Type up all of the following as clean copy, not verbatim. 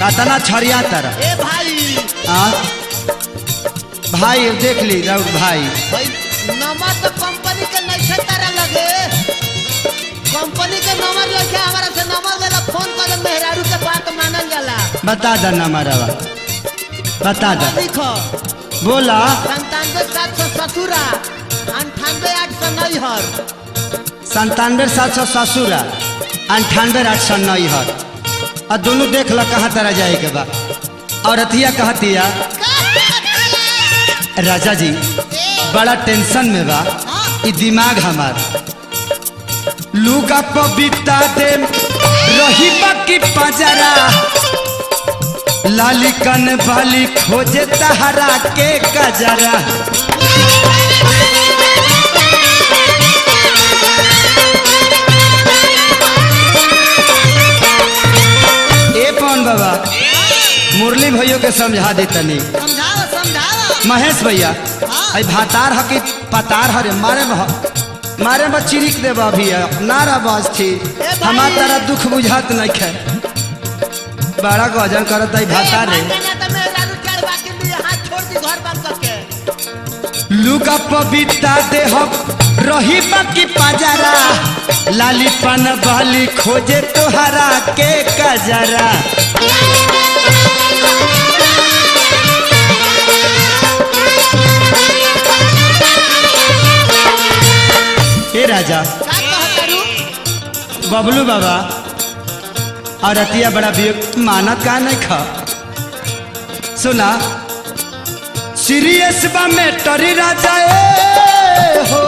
कतना छड़िया तरह ए भाई भाई देख ली राउत भाई नंबर तो कंपनी के नहीं तारा लगे कंपनी के नंबर लेके हमारा से नंबर देला फोन कर मेहरारू के बात मानल जाला। बता दा नंबर बता दा लिखो बोला 97,717 98,809 97,717 98,809 और दोनों देख ला कहाँ तरह जाए के बाद। और अथिया कहतिया राजा जी बड़ा टेंशन में बा ई दिमाग हमार लूगा पबिता दे रही बाकी पजरा लाली कन बाली खोजे तहरा के कजरा ए पवन बाबा मुरली भैया के समझा दे तनी समझाओ समझाओ महेश भैया आई भातार हकी पतार हरे मारे में चिरिक देवा भी नारा बाज थी हमार तरह दुख बुझात नहीं खे बड़ा गजन करत आई भातार रे लुका पविता दे हम रही बाकी पजरा लाली पन बाली खोजे तोहरा के कजरा ए राजा बबलू बाबा और अतिया बड़ा मानत का नहीं खा सुना सीरियस बा में टरी राजा हो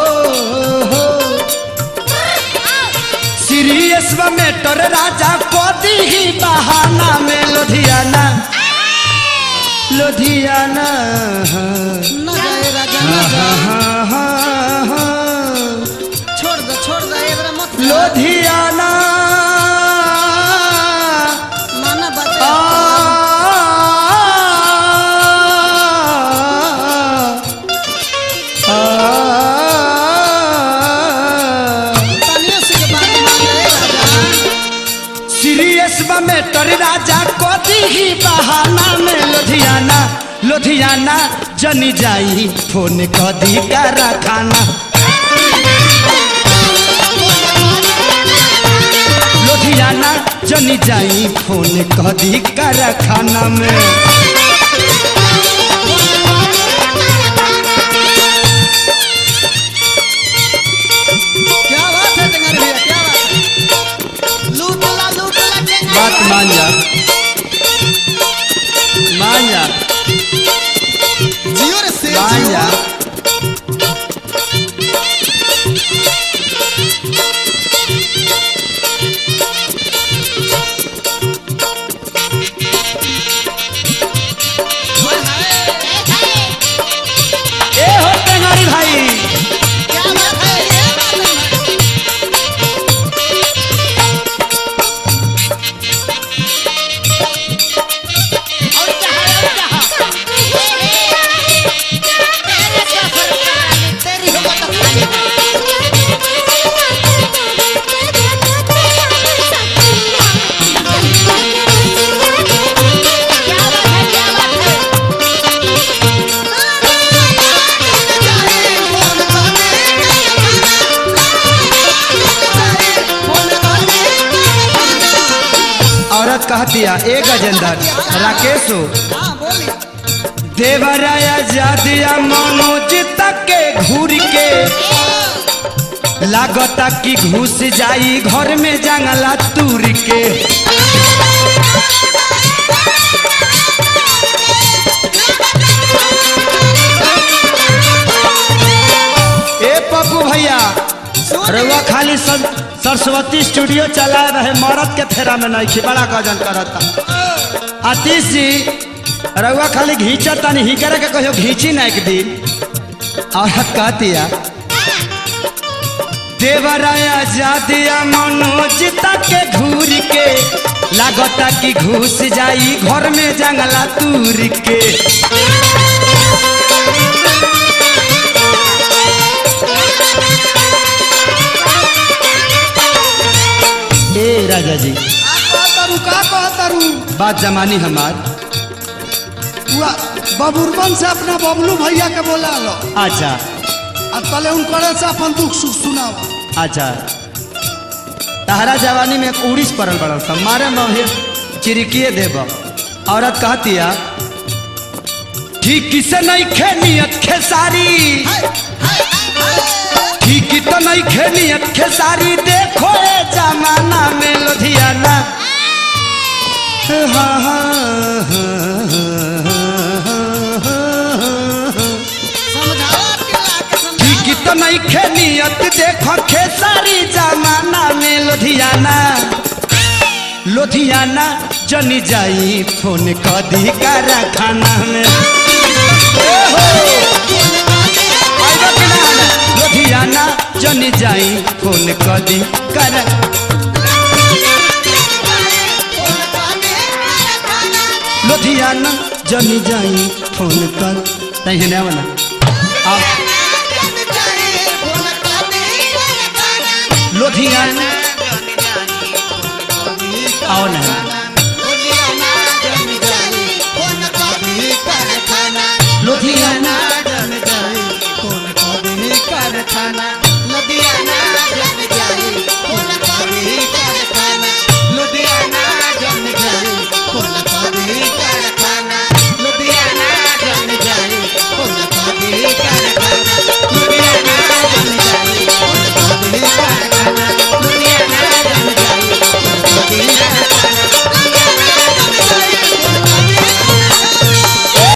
सीरियस बा में टर राजा कोदी ही बहाना में लुधियाना लुधियाना लुधियाना सीरियस में टरी राजा कोदी ही बहाना में लुधियाना लुधियाना जनी जाई फोन कदी का रखाना लुधियाना जनी जाई फोन कदी का रखाना में क्या बात है टेंगारी भैया क्या बात है लूटला बात मान जा जियो रे से मान जा ए हो टेंगारी भाई क्या बात है ये बात है और क्या है तेरी हो तो खाली क्या बात है औरत कहतिया ए गजेंद्र राकेश हो हाँ बोलिए देवराया जादिया मनोज तक के घूर के लागता कि घुस जाई घर में जंगला तूर के ए पप्पू भैया रउआ खाली सरस्वती स्टूडियो चला रहे मरद के फेरा में नहीं खी बड़ा गजन करता आतीश जी रउआ खाली घींचता नहीं ही करे के कहो घींची ना एक दिन औरत कहतिया देवराया जादिया मनोज तक के घूर के लागता कि घुस जाई घर में जंगला तूर के ए राजा जी का कहतरू बात जमानी हमार। बबुरबन से अपना बबलू भैया के बोला लो। अच्छा तले उनकर से अपन दुख सुख सुनाओ। अच्छा तहरा जवानी में एक उड़ीस पड़ल बड़ल सब मारे महे चिरिकिए देब। औरत कहती है ठीक से नहीं खेनियत खेसारी, ठीक तो नहीं खेनियत खेसारी, देखो ये जमाना में लुधियाना। हाँ ठीक तो नहीं खेनियत देखो खेसारी, जमाना में लुधियाना। लुधियाना जनी जाई फोन कदी कारखाना में। लुधियाना जनी जाई फोन कदी लुधियाना जनी जाई फोन कर नहीं ना बना लुधियाना आओ ना लुधियाना लुधियाना